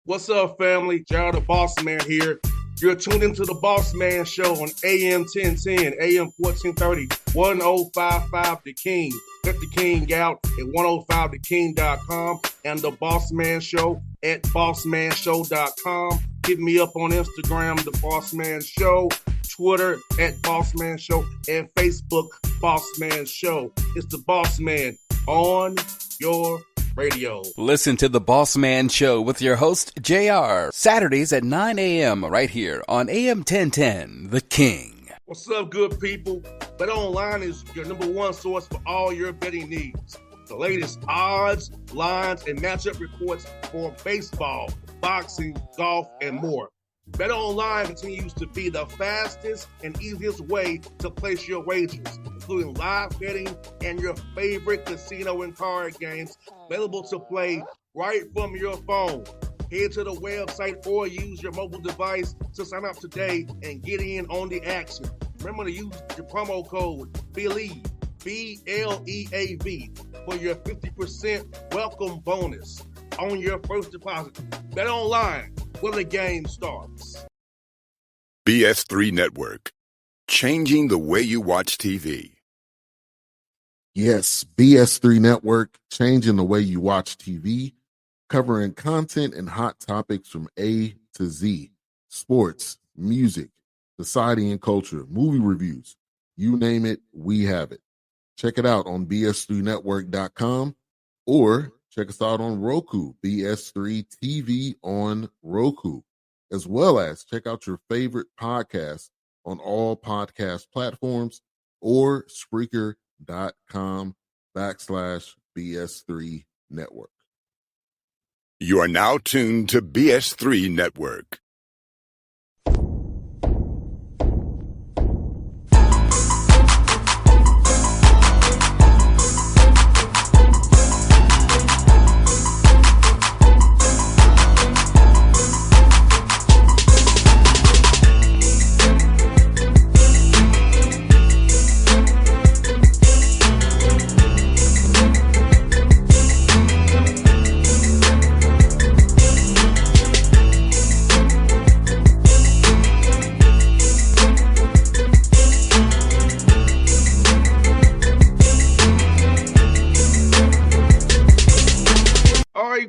What's up, family? Gerald the Bossman here. You're tuned into the Bossman Show on AM 1010, AM 1430, 1055 The King. Let the King out at 105theking.com and the Bossman Show at bossmanshow.com. Hit me up on Instagram, The Bossman Show, Twitter at Bossman Show, and Facebook, Bossman Show. It's the Bossman on your radio. Listen to the Bossman Show with your host, JR, Saturdays at 9 a.m. right here on AM 1010, The King. What's up, good people? BetOnline is your number one source for all your betting needs. The latest odds, lines, and matchup reports for baseball, boxing, golf, and more. BetOnline continues to be the fastest and easiest way to place your wagers, including live betting and your favorite casino and card games available to play right from your phone. Head to the website or use your mobile device to sign up today and get in on the action. Remember to use your promo code BELIEVE, BLEAV, for your 50% welcome bonus on your first deposit. BetOnline, where the game starts. BS3 Network, changing the way you watch TV. Yes, BS3 Network, changing the way you watch TV, covering content and hot topics from A to Z, sports, music, society and culture, movie reviews, you name it, we have it. Check it out on bs3network.com or check us out on Roku, BS3 TV on Roku, as well as check out your favorite podcast on all podcast platforms or Spreaker.com/BS3 Network. You are now tuned to BS3 Network.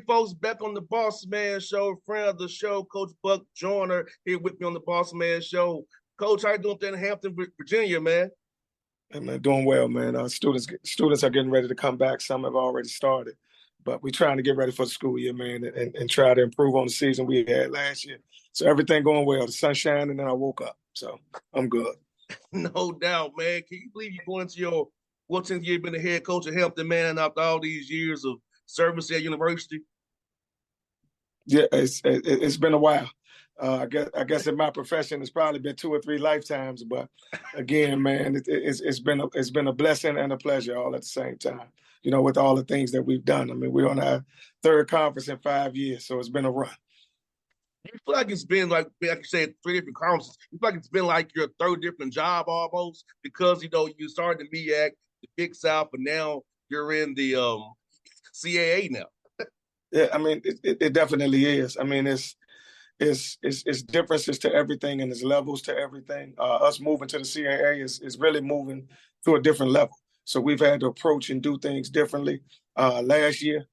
Folks, back on the Bossman Show, friend of the show, Coach Buck Joyner, here with me on the Bossman Show. Coach, how you doing there in Hampton, Virginia, man? Hey, man, doing well, man. Students are getting ready to come back. Some have already started, but we're trying to get ready for the school year, man, and try to improve on the season we had last year. So everything going well. The sun's shining, and I woke up, so I'm good. No doubt, man. Can you believe you're going into your 14th year being the head coach at Hampton, man, after all these years of service at university? Yeah, it's been a while. I guess in my profession, it's probably been 2 or 3 lifetimes. But again, man, it's been a blessing and a pleasure all at the same time. You know, with all the things that we've done. I mean, we're on our 3rd conference in 5 years, so it's been a run. You feel like it's been like you said, 3 different conferences. You feel like it's been like your 3rd different job almost because you started the MEAC, the Big South, but now you're in the CAA now. Yeah, I mean, it definitely is. I mean, it's differences to everything and there's levels to everything. Us moving to the CAA is really moving to a different level. So we've had to approach and do things differently. Last year,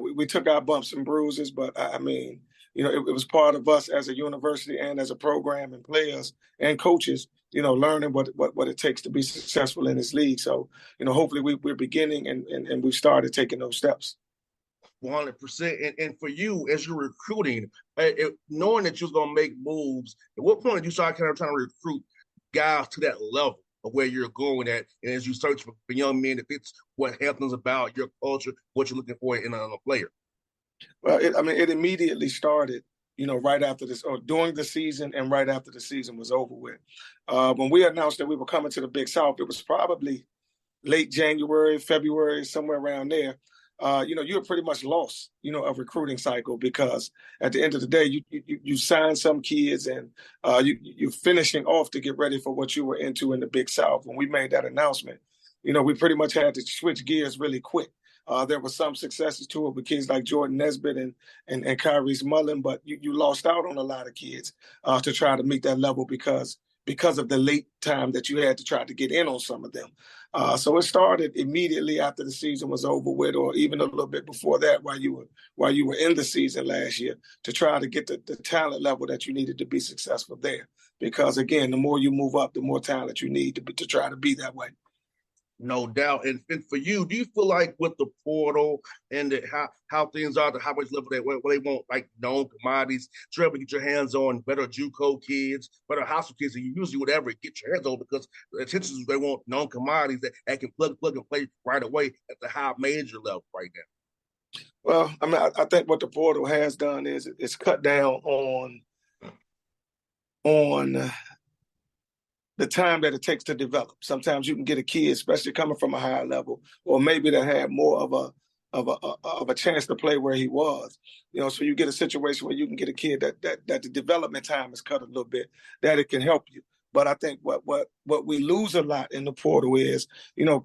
we took our bumps and bruises, but I mean, you know, it was part of us as a university and as a program and players and coaches, you know, learning what it takes to be successful in this league. So, you know, hopefully we're beginning and we've started taking those steps. 100%. And for you, as you're recruiting, knowing that you was going to make moves, at what point did you start kind of trying to recruit guys to that level of where you're going at? And as you search for young men that fits what Hampton's about, your culture, what you're looking for in a player? Well, it immediately started, you know, right after this, or during the season and right after the season was over with. When we announced that we were coming to the Big South, it was probably late January, February, somewhere around there. You know, you're pretty much lost, you know, a recruiting cycle because at the end of the day, you sign some kids and you're finishing off to get ready for what you were into in the Big South. When we made that announcement, you know, we pretty much had to switch gears really quick There were some successes to it with kids like Jordan Nesbitt and Kyrie's Mullen, but you lost out on a lot of kids to try to meet that level because of the late time that you had to try to get in on some of them. So it started immediately after the season was over with, or even a little bit before that, while you were in the season last year, to try to get the talent level that you needed to be successful there. Because again, the more you move up, the more talent you need to try to be that way. No doubt. And for you, do you feel like with the portal and how things are, the highways level where they want like known commodities, to able to get your hands on better JUCO kids, better high school kids, and you usually would ever get your hands on, because the intention is they want known commodities that can plug and play right away at the high major level right now? Well, I mean, I think what the portal has done is it's cut down on the time that it takes to develop. Sometimes you can get a kid, especially coming from a higher level, or maybe that had more of a chance to play where he was. So you get a situation where you can get a kid that the development time is cut a little bit, that it can help you. But I think what we lose a lot in the portal is,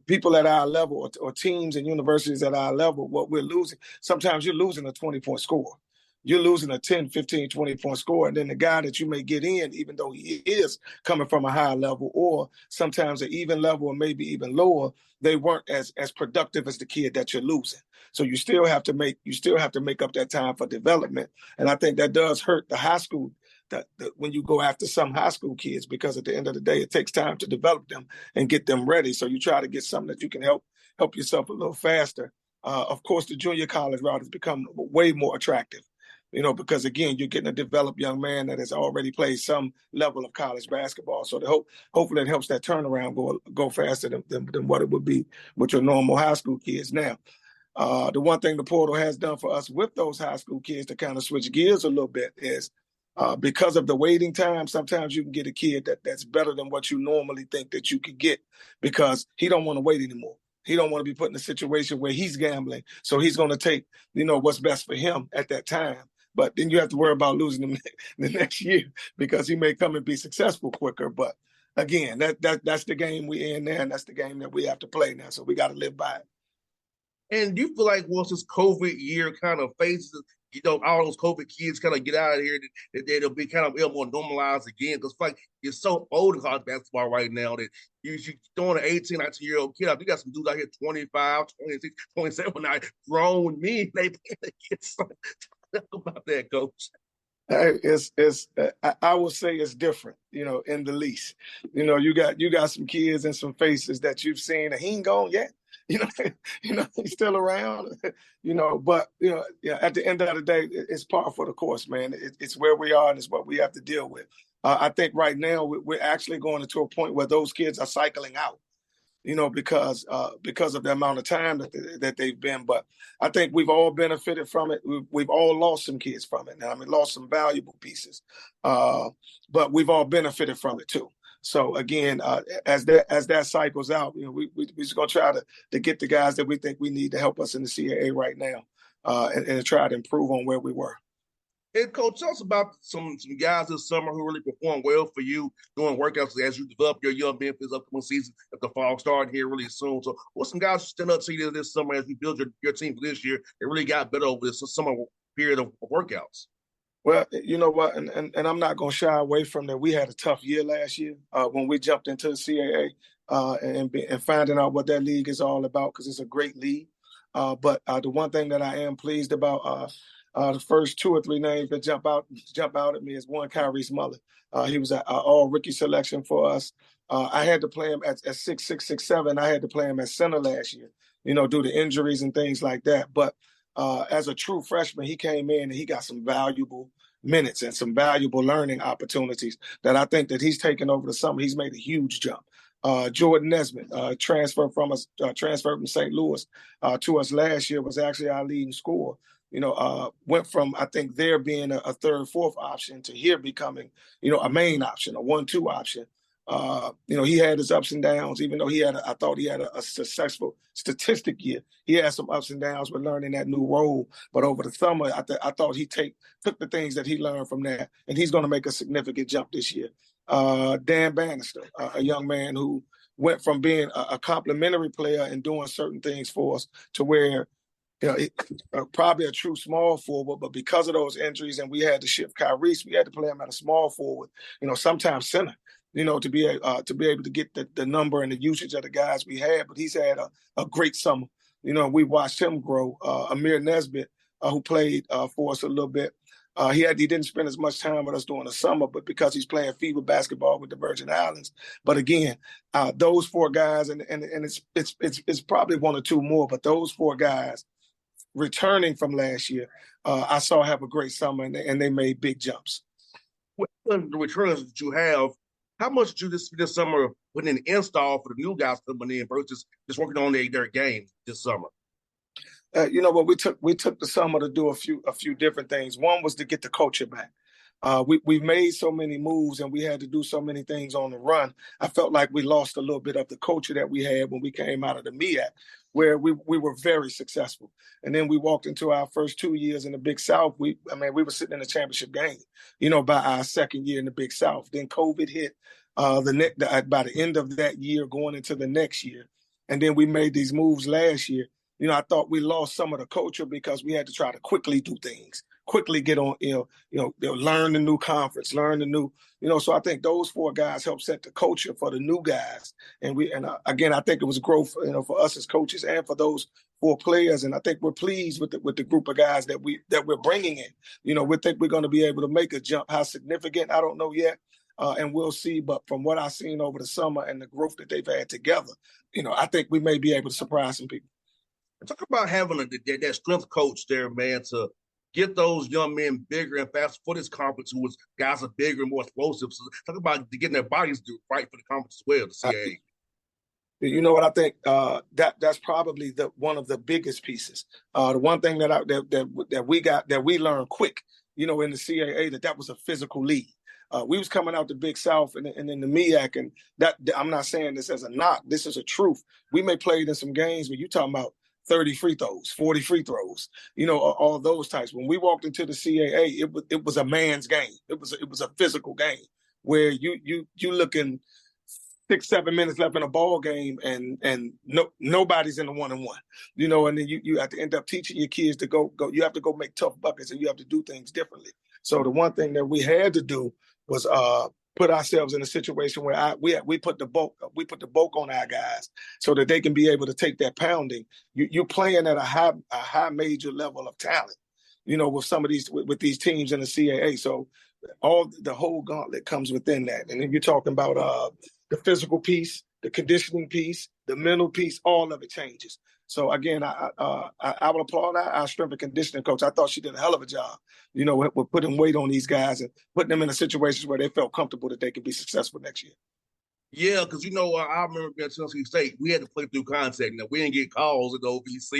people at our level or teams and universities at our level, what we're losing, sometimes you're losing a 20-point score. You're losing a 10, 15, 20-point score. And then the guy that you may get in, even though he is coming from a higher level, or sometimes an even level or maybe even lower, they weren't as productive as the kid that you're losing. So you still have to make up that time for development. And I think that does hurt the high school that when you go after some high school kids, because at the end of the day, it takes time to develop them and get them ready. So you try to get something that you can help yourself a little faster. Of course, the junior college route has become way more attractive. Because again, you're getting a developed young man that has already played some level of college basketball. So hopefully it helps that turnaround go faster than what it would be with your normal high school kids. Now, the one thing the portal has done for us with those high school kids to kind of switch gears a little bit is because of the waiting time, sometimes you can get a kid that's better than what you normally think that you could get, because he don't want to wait anymore. He don't want to be put in a situation where he's gambling. So he's going to take, what's best for him at that time. But then you have to worry about losing him the next year, because he may come and be successful quicker. But again, that's the game we're in now, and that's the game that we have to play now. So we got to live by it. And do you feel like once this COVID year kind of phases, all those COVID kids kind of get out of here, that they'll be kind of more normalized again? Because like it's so old in college basketball right now that you throwing an 18, 19-year-old kid out. You got some dudes out here 25, 26, 27 now, grown men. They get something. Talk about that, Coach. I will say it's different, in the least. You got some kids and some faces that you've seen, and he ain't gone yet. He's still around, but at the end of the day, it's par for the course, man. It's where we are, and it's what we have to deal with. I think right now we're actually going into a point where those kids are cycling out, because of the amount of time that they've been. But I think we've all benefited from it. We've all lost some kids from it. Now, lost some valuable pieces, but we've all benefited from it too. So again, as that cycles out, we're just gonna try to get the guys that we think we need to help us in the CAA right now, and try to improve on where we were. And Coach, tell us about some guys this summer who really performed well for you doing workouts as you develop your young men for this upcoming season at the fall starting here really soon. So what's some guys who stand up to you this summer as you build your team for this year that really got better over this summer period of workouts? Well, you know what, and I'm not going to shy away from that. We had a tough year last year when we jumped into the CAA and finding out what that league is all about, because it's a great league. But the one thing that I am pleased about, the first two or three names that jump out at me is one, Kyrie's Mullen. He was an all-rookie selection for us. I had to play him at 6'6", 6'7". I had to play him at center last year, due to injuries and things like that. But as a true freshman, he came in and he got some valuable minutes and some valuable learning opportunities that I think that he's taken over the summer. He's made a huge jump. Jordan Nesbitt, transferred from St. Louis to us last year, was actually our leading scorer. Went from, I think, there being a third, fourth option to here becoming, a main option, a 1-2 option. He had his ups and downs, even though I thought he had a successful statistic year. He had some ups and downs with learning that new role. But over the summer, I thought he took the things that he learned from that, and he's going to make a significant jump this year. Dan Bannister, a young man who went from being a complimentary player and doing certain things for us to where, probably a true small forward, but because of those injuries and we had to shift Kyrie, we had to play him at a small forward, sometimes center, to be able to get the number and the usage of the guys we had. But he's had a great summer. We watched him grow. Amir Nesbitt, who played for us a little bit, he didn't spend as much time with us during the summer, but because he's playing FIBA basketball with the Virgin Islands. But again, those four guys, and it's probably one or two more, but those four guys returning from last year, I saw have a great summer, and they made big jumps. Well, the returners that you have, how much did you this summer put in install for the new guys coming in versus just working on their game this summer? What we took the summer to do a few different things. One was to get the culture back. We've made so many moves and we had to do so many things on the run. I felt like we lost a little bit of the culture that we had when we came out of the MEAC, where we were very successful. And then we walked into our first 2 years in the Big South. We were sitting in the championship game, by our second year in the Big South. Then COVID hit by the end of that year, going into the next year. And then we made these moves last year. I thought we lost some of the culture because we had to try to quickly do things, quickly get on, learn the new conference, learn the new, so I think those four guys helped set the culture for the new guys. And again, I think it was growth, for us as coaches and for those four players. And I think we're pleased with the group of guys that we're bringing in. We think we're going to be able to make a jump. How significant, I don't know yet. And we'll see. But from what I've seen over the summer and the growth that they've had together, I think we may be able to surprise some people. Talk about having that strength coach there, man, to get those young men bigger and faster for this conference, who was guys are bigger and more explosive. So talk about getting their bodies to fight for the conference as well, the CAA. You know what I think? That's probably one of the biggest pieces. The one thing that we learned quick, in the CAA, that was a physical league. We was coming out the Big South and in the MEAC, and that I'm not saying this as a knock. This is a truth. We may play in some games where you're talking about 30 free throws, 40 free throws, all those types. When we walked into the CAA, it was a man's game. It was a physical game where you looking 6-7 minutes left in a ball game and nobody's in the 1-on-1, and then you have to end up teaching your kids to go. You have to go make tough buckets and you have to do things differently. So the one thing that we had to do was put ourselves in a situation where we put the bulk on our guys so that they can be able to take that pounding. You're playing at a high major level of talent, with some of with these teams in the CAA. So the whole gauntlet comes within that. And then you're talking about the physical piece, the conditioning piece, the mental piece, all of it changes. So again, I would applaud our strength and conditioning coach. I thought she did a hell of a job, with putting weight on these guys and putting them in a situation where they felt comfortable that they could be successful next year. Yeah, because, I remember being at Tennessee State, we had to play through contact. Now, we didn't get calls in the OVC. We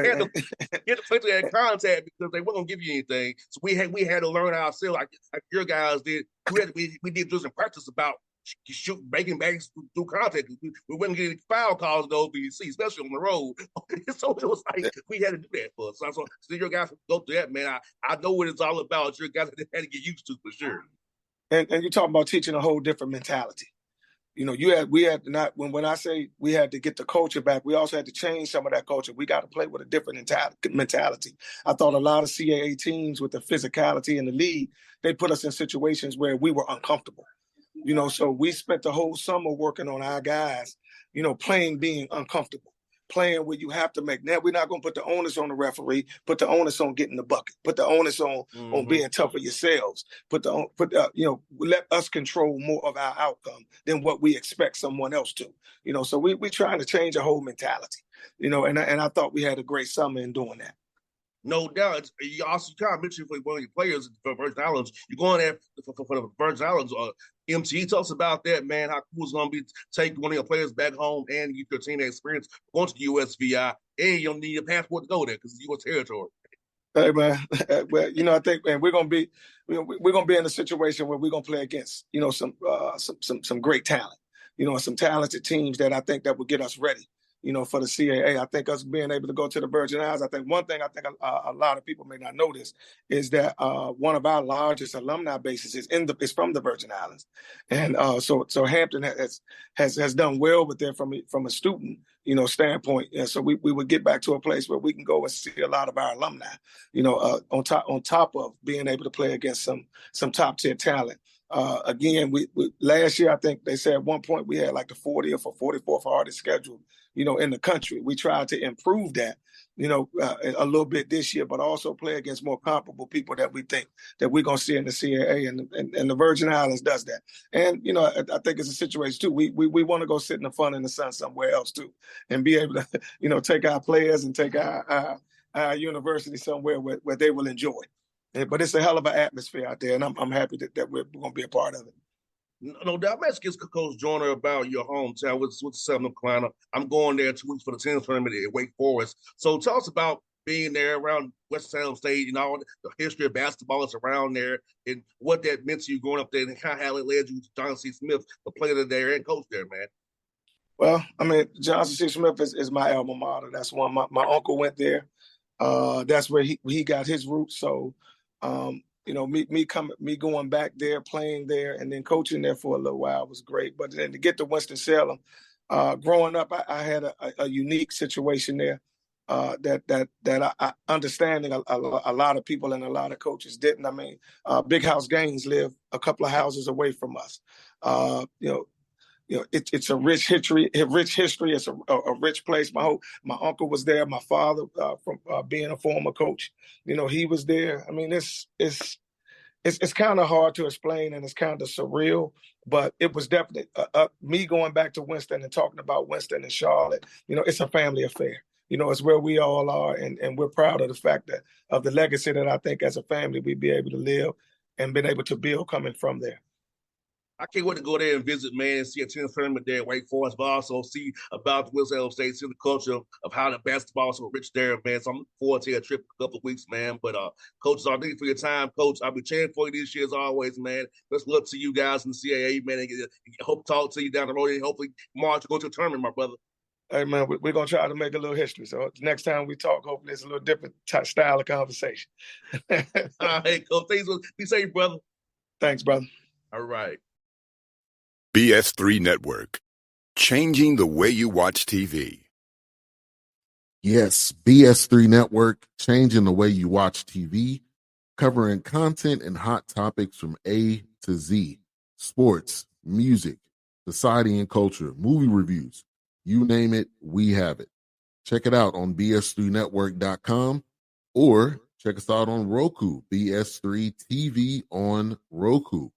had to play through that contact because they weren't going to give you anything. So we had to learn ourselves, like your guys did. We did just in practice about breaking bags through contact. We wouldn't get foul calls in the OVC, especially on the road. So it was like we had to do that for us. So your guys go through that, man. I know what it's all about. Your guys had to get used to for sure. And you're talking about teaching a whole different mentality. When I say we had to get the culture back, we also had to change some of that culture. We got to play with a different mentality. I thought a lot of CAA teams with the physicality in the league, they put us in situations where we were uncomfortable. So we spent the whole summer working on our guys, playing being uncomfortable, playing where you have to make. Now we're not going to put the onus on the referee, put the onus on getting the bucket, put the onus on being tough for yourselves, let us control more of our outcome than what we expect someone else to. So we're trying to change a whole mentality, and I thought we had a great summer in doing that. No doubt. You also kind of mentioned for one of your players for Virgin Islands. You're going there for the Virgin Islands. MT, tell us about that, man. How cool it's going to be to take one of your players back home and get your team experience going to the USVI, and you don't need a passport to go there because it's U.S. territory. Hey, man. Well, I think, man, we're going to be in a situation where we're going to play against, some great talent, some talented teams that I think that will get us ready. for the CAA. I think us being able to go to the Virgin Islands, I think one thing I think a lot of people may not notice is that one of our largest alumni bases is from the Virgin Islands. And so Hampton has done well with them from a student, standpoint. And so we would get back to a place where we can go and see a lot of our alumni, on top of being able to play against some top tier talent. Again, we last year, I think they said at one point we had like the 40th or 44th hardest schedule, in the country. We tried to improve that, a little bit this year, but also play against more comparable people that we think that we're going to see in the CAA, and the Virgin Islands does that. And, I think it's a situation too. We want to go sit in the fun in the sun somewhere else too, and be able to, take our players and take our university somewhere where they will enjoy. But it's a hell of an atmosphere out there, and I'm happy that we're going to be a part of it. No doubt. I'm asking Coach Joyner about your hometown with South Carolina. I'm going there 2 weeks for the tennis tournament at Wake Forest. So tell us about being there around West Salem State, the history of basketball is around there, and what that meant to you growing up there, and how it led you to Johnson C. Smith, the player there and coach there, man. Well, I mean, Johnson C. Smith is my alma mater. That's one. My uncle went there. That's where he got his roots. So, me going back there, playing there, and then coaching there for a little while was great. But then to get to Winston-Salem, growing up, I had a unique situation there that I understanding a lot of people and a lot of coaches didn't. I mean, Big House Gaines lived a couple of houses away from us. It's a rich history. It's a rich place. My uncle was there. My father, from being a former coach, he was there. I mean, it's kind of hard to explain, and it's kind of surreal. But it was definitely me going back to Winston and talking about Winston and Charlotte. It's a family affair. It's where we all are, and we're proud of the fact of the legacy that I think as a family we'd be able to live and been able to build coming from there. I can't wait to go there and visit, man, and see a tennis tournament there at Wake Forest, but also see about the West Salem State, see the culture of how the basketball is so rich there, man. So I'm looking forward to a trip in a couple of weeks, man. But Coach, thank you for your time, Coach. I'll be cheering for you this year as always, man. Best luck to you guys in the CAA, man. And hope to talk to you down the road, and hopefully March to go to a tournament, my brother. Hey, man, we're going to try to make a little history. So next time we talk, hopefully it's a little different style of conversation. All right, Coach. Thanks. Be safe, brother. Thanks, brother. All right. BS3 Network, changing the way you watch TV. Yes, BS3 Network, changing the way you watch TV, covering content and hot topics from A to Z, sports, music, society and culture, movie reviews, you name it, we have it. Check it out on bs3network.com or check us out on Roku, BS3 TV on Roku,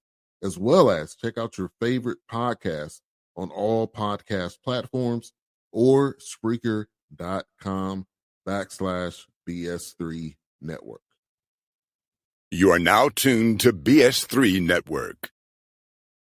as well as check out your favorite podcast on all podcast platforms or Spreaker.com/BS3 Network. You are now tuned to BS3 Network.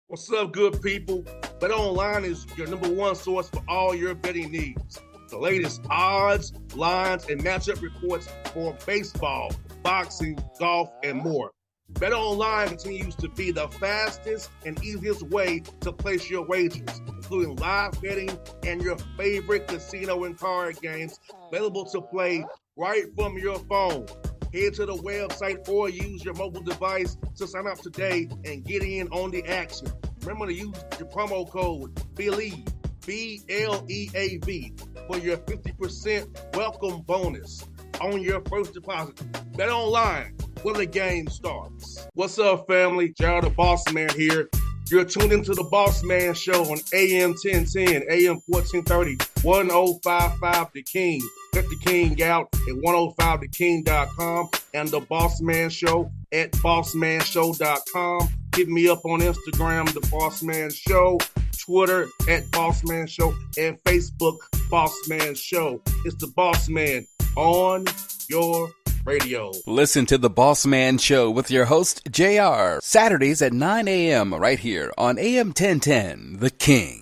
What's up, good people? Bet Online is your number one source for all your betting needs. The latest odds, lines, and matchup reports for baseball, boxing, golf, and more. Bet Online continues to be the fastest and easiest way to place your wagers, including live betting and your favorite casino and card games available to play right from your phone. Head to the website or use your mobile device to sign up today and get in on the action. Remember to use your promo code BELIEVE, BLEAV, for your 50% welcome bonus on your first deposit. Bet Online, where the game starts. What's up, family? Jared the Bossman here. You're tuned into the Bossman Show on AM 1010, AM 1430, 1055 The King. Check The King out at 105theking.com and the Bossman Show at bossmanshow.com. Hit me up on Instagram, The Bossman Show, Twitter at Bossman Show, and Facebook, Bossman Show. It's the Bossman on your radio. Listen to The Bossman Show with your host, JR, Saturdays at 9 a.m. right here on AM 1010, The King.